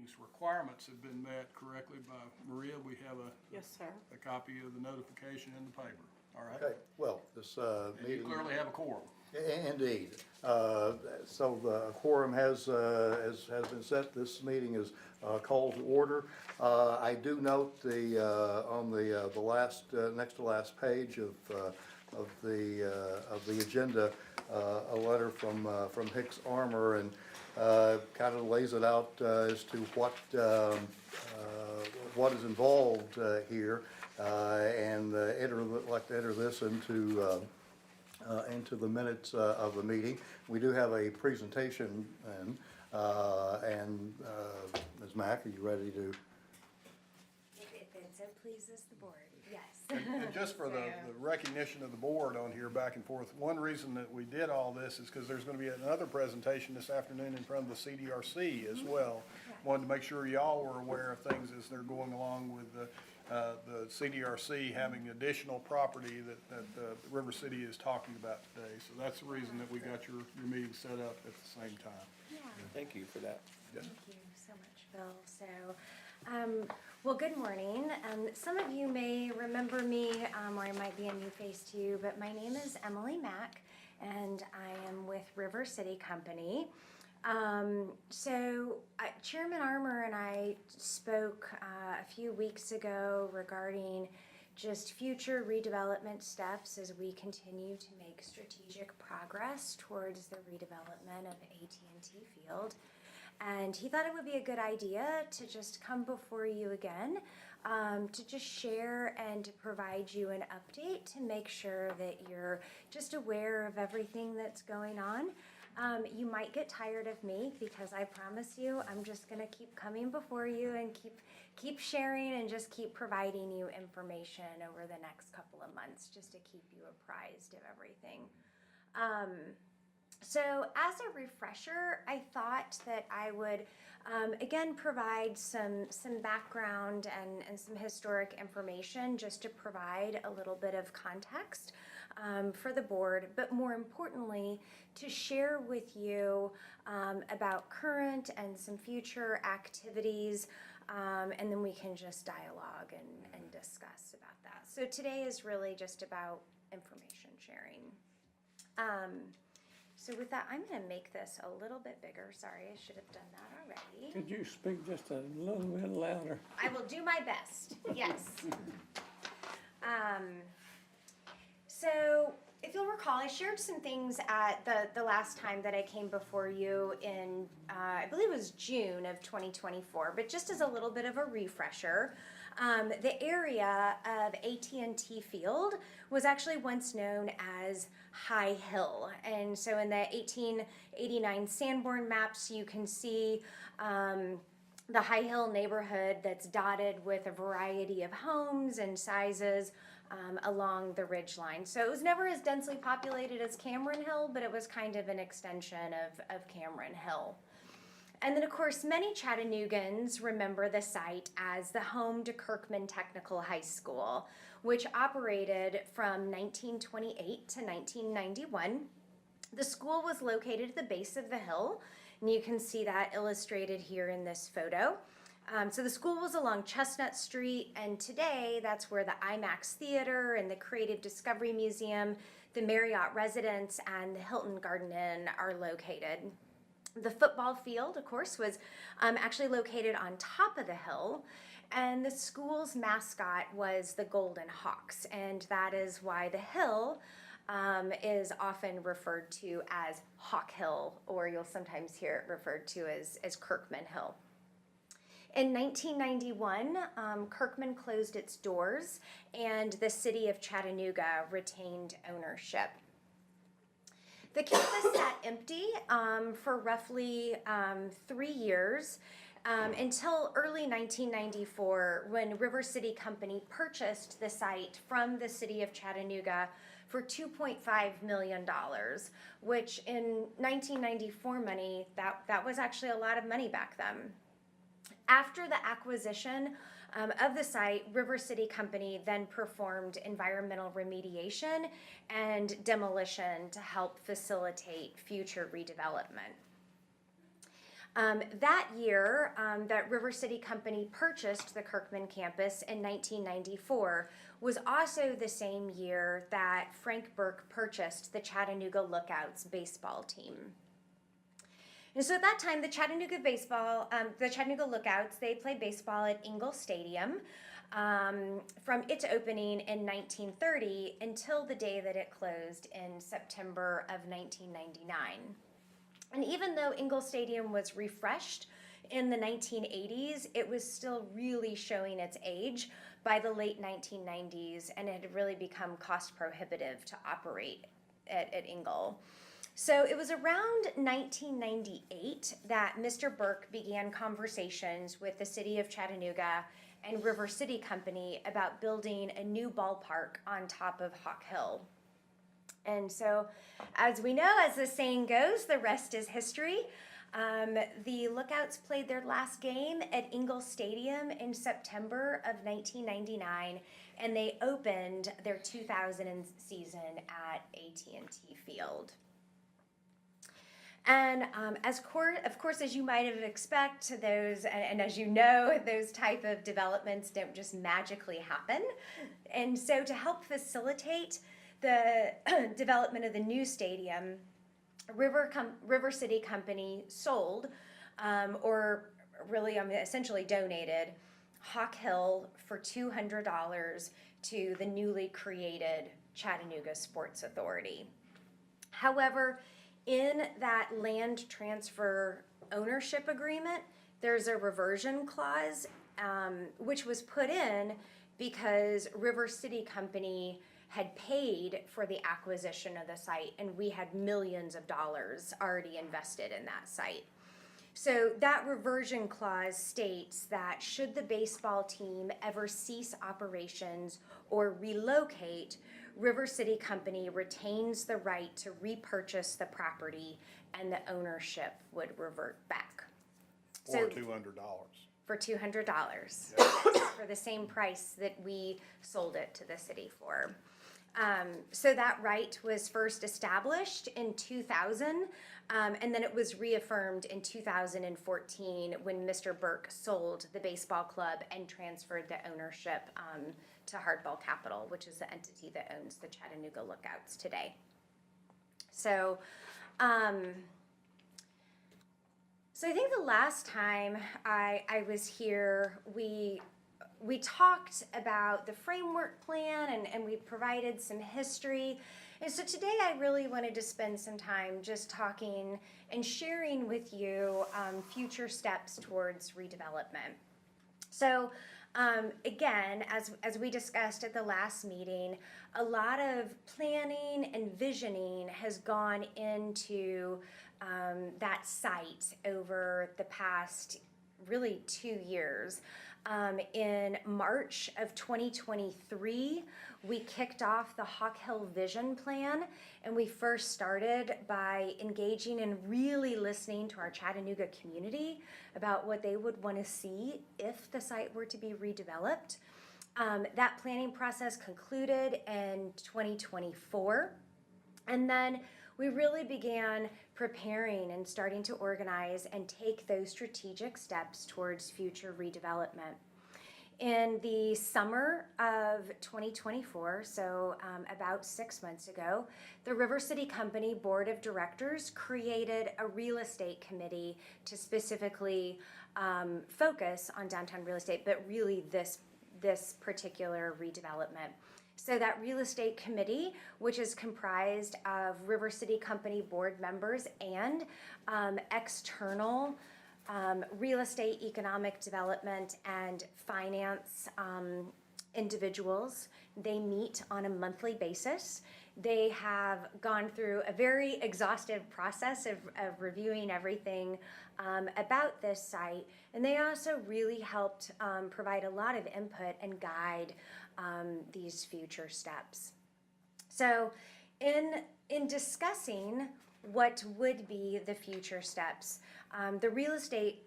meeting's requirements have been met correctly by Maria. We have Yes, sir. a copy of the notification in the paper. All right? Okay, well, this And you meeting. clearly have a quorum. Indeed. So the quorum has been set. This meeting is called to order. I do note on the last, next to last page of the agenda, a letter from Hicks Armor, and kind of lays it out as to what is involved here, and like to enter this into the minutes of the meeting. We do have a presentation, and Ms. Mack, are you ready to? If it so pleases the board, yes. And just for the recognition of the board on here back and forth, one reason that we did all this is because there's going to be another presentation this afternoon in front of the CDRC as well. Wanted to make sure y'all were aware of things as they're going along with the CDRC having additional property that River City is talking about today. So that's the reason that we got your meeting set up at the same time. Yeah. Thank you for that. Thank you so much, Phil. So, well, good morning. Some of you may remember me, or I might be a new face to you, but my name is Emily Mack, and I am with River City Company. Chairman Armour and I spoke a few weeks ago regarding just future redevelopment steps as we continue to make strategic progress towards the redevelopment of AT&T Field. And he thought it would be a good idea to just come before you again, to just share and to provide you an update to make sure that you're just aware of everything that's going on. You might get tired of me because I promise you I'm just going to keep coming before you and keep sharing and just keep providing you information over the next couple of months just to keep you apprised of everything. So as a refresher, I thought that I would again provide some background and some historic information just to provide a little bit of context for the board, but more importantly, to share with you about current and some future activities, and then we can just dialogue and discuss about that. So today is really just about information sharing. So with that, I'm going to make this a little bit bigger. Sorry, I should have done that already. Could you speak just a little bit louder? I will do my best, yes. So if you'll recall, I shared some things at the last time that I came before you in, I believe it was June of 2024, but just as a little bit of a refresher, the area of AT&T Field was actually once known as High Hill. And so in the 1889 Sanborn maps, you can see the High Hill neighborhood that's dotted with a variety of homes and sizes along the ridge line. So it was never as densely populated as Cameron Hill, but it was kind of an extension of Cameron Hill. And then, of course, many Chattanoogans remember the site as the home to Kirkman Technical High School, which operated from 1928 to 1991. The school was located at the base of the hill, and you can see that illustrated here in this photo. So the school was along Chestnut Street, and today that's where the IMAX Theater and the Creative Discovery Museum, the Marriott Residence, and the Hilton Garden Inn are located. The football field, of course, was actually located on top of the hill, and the school's mascot was the Golden Hawks, and that is why the hill is often referred to as Hawk Hill, or you'll sometimes hear it referred to as Kirkman Hill. In 1991, Kirkman closed its doors, and the city of Chattanooga retained ownership. The campus sat empty for roughly 3 years until early 1994, when River City Company purchased the site from the city of Chattanooga for $2.5 million, which in 1994 money, that was actually a lot of money back then. After the acquisition of the site, River City Company then performed environmental remediation and demolition to help facilitate future redevelopment. That year that River City Company purchased the Kirkman campus in 1994 was also the same year that Frank Burke purchased the Chattanooga Lookouts baseball team. And so at that time, the Chattanooga Lookouts, they played baseball at Ingle Stadium from its opening in 1930 until the day that it closed in September of 1999. And even though Ingle Stadium was refreshed in the 1980s, it was still really showing its age by the late 1990s, and it had really become cost prohibitive to operate at Ingle. So it was around 1998 that Mr. Burke began conversations with the city of Chattanooga and River City Company about building a new ballpark on top of Hawk Hill. And so, as we know, as the saying goes, the rest is history. The Lookouts played their last game at Ingle Stadium in September of 1999, and they opened their 2000 season at AT&T Field. And of course, as you might have expected, and as you know, those type of developments don't just magically happen. And so to help facilitate the development of the new stadium, River City Company sold, or really essentially donated, Hawk Hill for $200 to the newly created Chattanooga Sports Authority. However, in that land transfer ownership agreement, there's a reversion clause, which was put in because River City Company had paid for the acquisition of the site, and we had millions of dollars already invested in that site. So that reversion clause states that should the baseball team ever cease operations or relocate, River City Company retains the right to repurchase the property, and the ownership would revert back. For $200. For $200, for the same price that we sold it to the city for. So that right was first established in 2000, and then it was reaffirmed in 2014 when Mr. Burke sold the baseball club and transferred the ownership to Hardball Capital, which is the entity that owns the Chattanooga Lookouts today. So, so I think the last time I was here, we talked about the framework plan and we provided some history. And so today I really wanted to spend some time just talking and sharing with you future steps towards redevelopment. So again, as we discussed at the last meeting, a lot of planning and visioning has gone into that site over the past really 2 years. In March of 2023, we kicked off the Hawk Hill Vision Plan, and we first started by engaging and really listening to our Chattanooga community about what they would want to see if the site were to be redeveloped. That planning process concluded in 2024, and then we really began preparing and starting to organize and take those strategic steps towards future redevelopment. In the summer of 2024, so about 6 months ago, the River City Company Board of Directors created a real estate committee to specifically focus on downtown real estate, but really this particular redevelopment. So that real estate committee, which is comprised of River City Company board members and external real estate, economic development, and finance individuals, they meet on a monthly basis. They have gone through a very exhaustive process of reviewing everything about this site, and they also really helped provide a lot of input and guide these future steps. So in discussing what would be the future steps, the real estate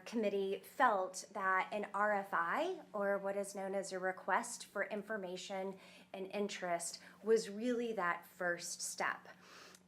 committee felt that an RFI, or what is known as a request for information and interest, was really that first step.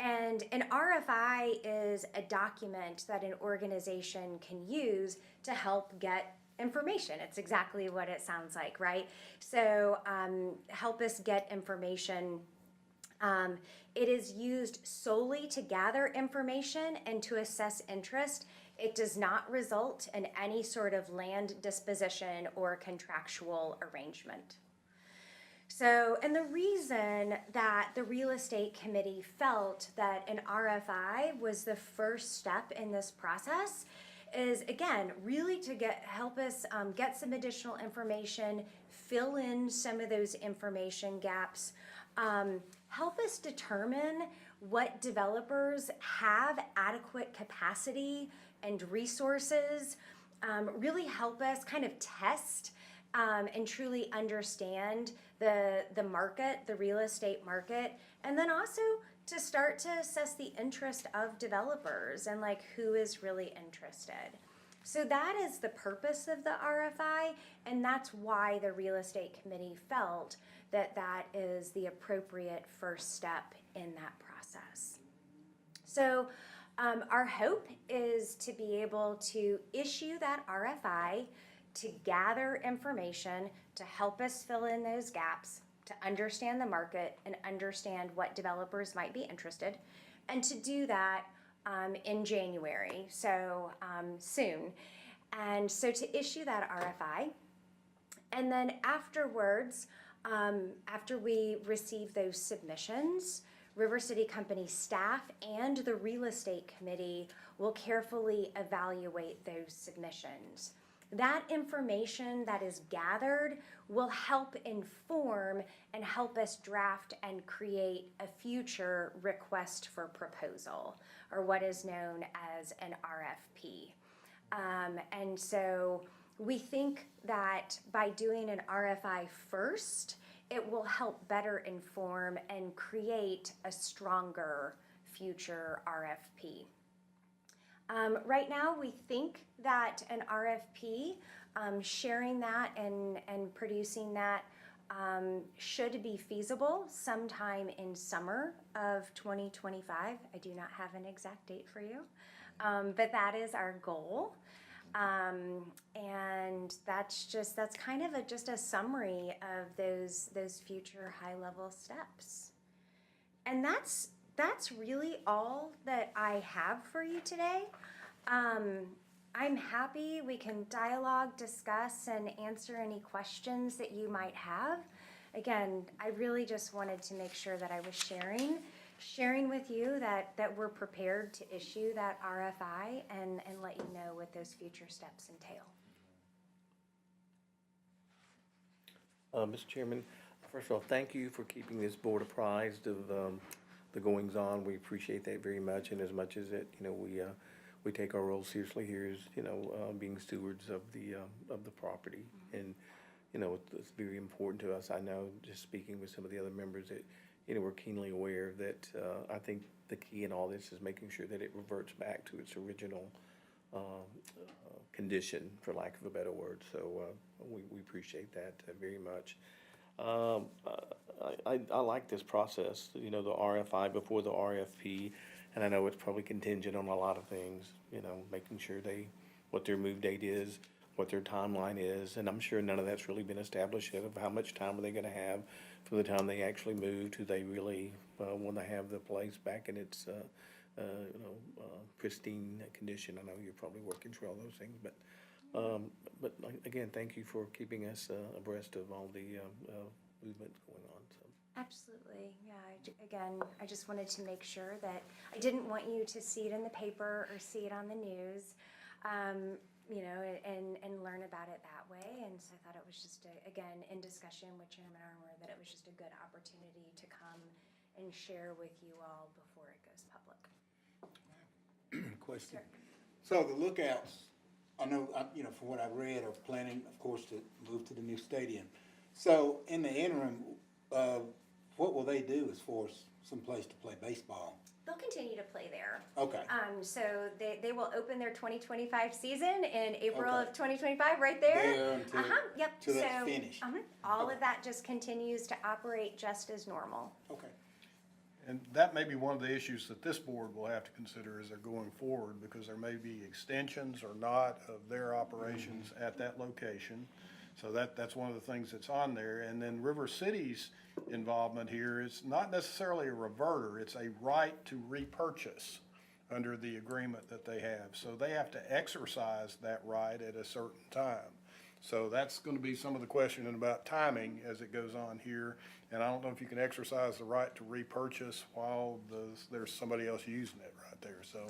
And an RFI is a document that an organization can use to help get information. It's exactly what it sounds like, right? So help us get information. It is used solely to gather information and to assess interest. It does not result in any sort of land disposition or contractual arrangement. So, and the reason that the real estate committee felt that an RFI was the first step in this process is, again, really to help us get some additional information, fill in some of those information gaps, help us determine what developers have adequate capacity and resources, really help us kind of test and truly understand the market, the real estate market, and then also to start to assess the interest of developers and like who is really interested. So that is the purpose of the RFI, and that's why the real estate committee felt that that is the appropriate first step in that process. So our hope is to be able to issue that RFI to gather information to help us fill in those gaps, to understand the market and understand what developers might be interested, and to do that in January, so soon. And so to issue that RFI, and then afterwards, after we receive those submissions, River City Company staff and the real estate committee will carefully evaluate those submissions. That information that is gathered will help inform and help us draft and create a future request for proposal, or what is known as an RFP. And so we think that by doing an RFI first, it will help better inform and create a stronger future RFP. Right now, we think that an RFP, sharing that and producing that should be feasible sometime in summer of 2025. I do not have an exact date for you, but that is our goal. And that's kind of just a summary of those future high-level steps. And that's really all that I have for you today. I'm happy we can dialogue, discuss, and answer any questions that you might have. Again, I really just wanted to make sure that I was sharing with you that we're prepared to issue that RFI and let you know what those future steps entail. Mr. Chairman, first of all, thank you for keeping this board apprised of the goings on. We appreciate that very much, and as much as it, we take our role seriously here as, being stewards of the property. And, it's very important to us. I know, just speaking with some of the other members, that, we're keenly aware that I think the key in all this is making sure that it reverts back to its original condition, for lack of a better word. So we appreciate that very much. I like this process, the RFI before the RFP, and I know it's probably contingent on a lot of things, making sure what their move date is, what their timeline is, and I'm sure none of that's really been established yet of how much time are they gonna have from the time they actually move to they really want to have the place back in its pristine condition. I know you're probably working through all those things, but again, thank you for keeping us abreast of all the movement going on. So. Absolutely, yeah. Again, I just wanted to make sure that I didn't want you to see it in the paper or see it on the news, and learn about it that way. And so I thought it was just, again, in discussion with Chairman Armour, that it was just a good opportunity to come and share with you all before it goes public. Question. Sure. So the Lookouts, I know, from what I've read, are planning, of course, to move to the new stadium. So in the interim, what will they do as far as some place to play baseball? They'll continue to play there. Okay. So they will open their 2025 season in April Okay. of 2025, right there. There until, Yep. till that's finished. All Okay. of that just continues to operate just as normal. Okay. And that may be one of the issues that this board will have to consider as they're going forward, because there may be extensions or not of their operations at that location. So that's one of the things that's on there. And then River City's involvement here is not necessarily a reverter, it's a right to repurchase under the agreement that they have. So they have to exercise that right at a certain time. So that's gonna be some of the questioning about timing as it goes on here. And I don't know if you can exercise the right to repurchase while there's somebody else using it right there. So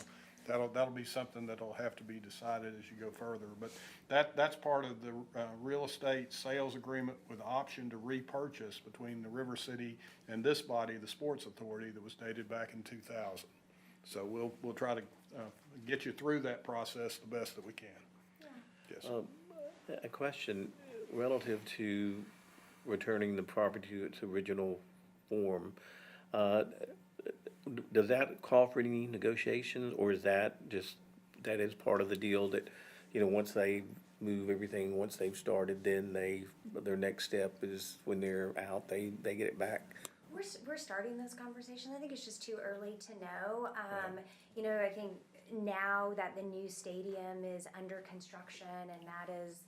that'll be something that'll have to be decided as you go further. But that's part of the real estate sales agreement with option to repurchase between the River City and this body, the Sports Authority, that was dated back in 2000. So we'll try to get you through that process the best that we can. Yes. A question relative to returning the property to its original form. Does that call for any negotiations, or is that just, that is part of the deal that, you know, once they move everything, once they've started, then their next step is when they're out, they get it back? We're starting those conversations. I think it's just too early to know. You know, I think now that the new stadium is under construction and that is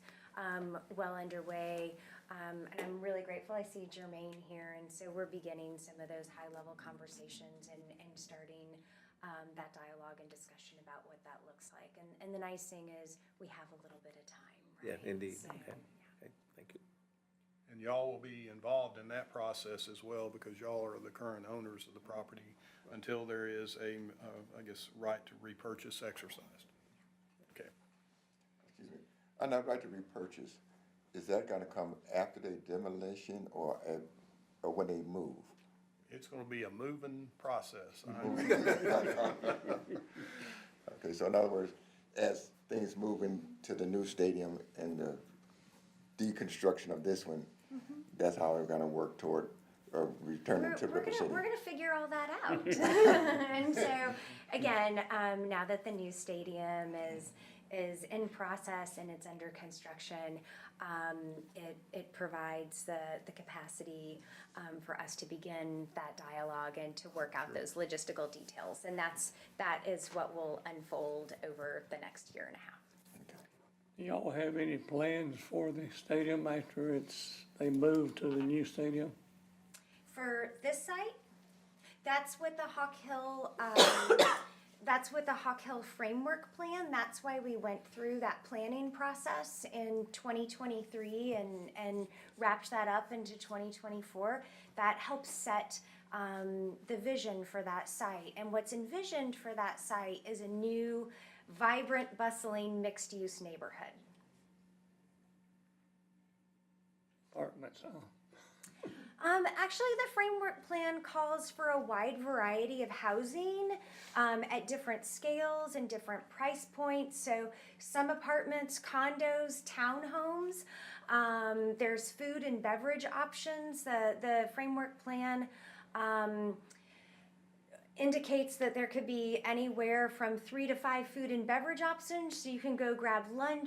well underway, and I'm really grateful. I see Jermaine here, and so we're beginning some of those high-level conversations and starting that dialogue and discussion about what that looks like. And the nice thing is we have a little bit of time, right? Yeah, indeed. So, Okay. Okay, thank you. And y'all will be involved in that process as well, because y'all are the current owners of the property until there is a, I guess, right to repurchase exercised. Okay. Excuse me. On that right to repurchase, is that gonna come after the demolition or when they move? It's gonna be a moving process. Okay, so in other words, as things move into the new stadium and the deconstruction of this one, that's how we're gonna work toward returning to River City. We're gonna figure all that out. And so, again, now that the new stadium is in process and it's under construction, it provides the capacity for us to begin that dialogue and to work out those logistical details. And that is what will unfold over the next year and a half. Do y'all have any plans for the stadium after they move to the new stadium? For this site, that's with the Hawk Hill. That's with the Hawk Hill framework plan. That's why we went through that planning process in 2023 and wrapped that up into 2024. That helps set the vision for that site. And what's envisioned for that site is a new, vibrant, bustling, mixed-use neighborhood. Apartments, huh? Actually, the framework plan calls for a wide variety of housing at different scales and different price points. So some apartments, condos, townhomes. There's food and beverage options. The framework plan indicates that there could be anywhere from 3 to 5 food and beverage options. So you can go grab lunch,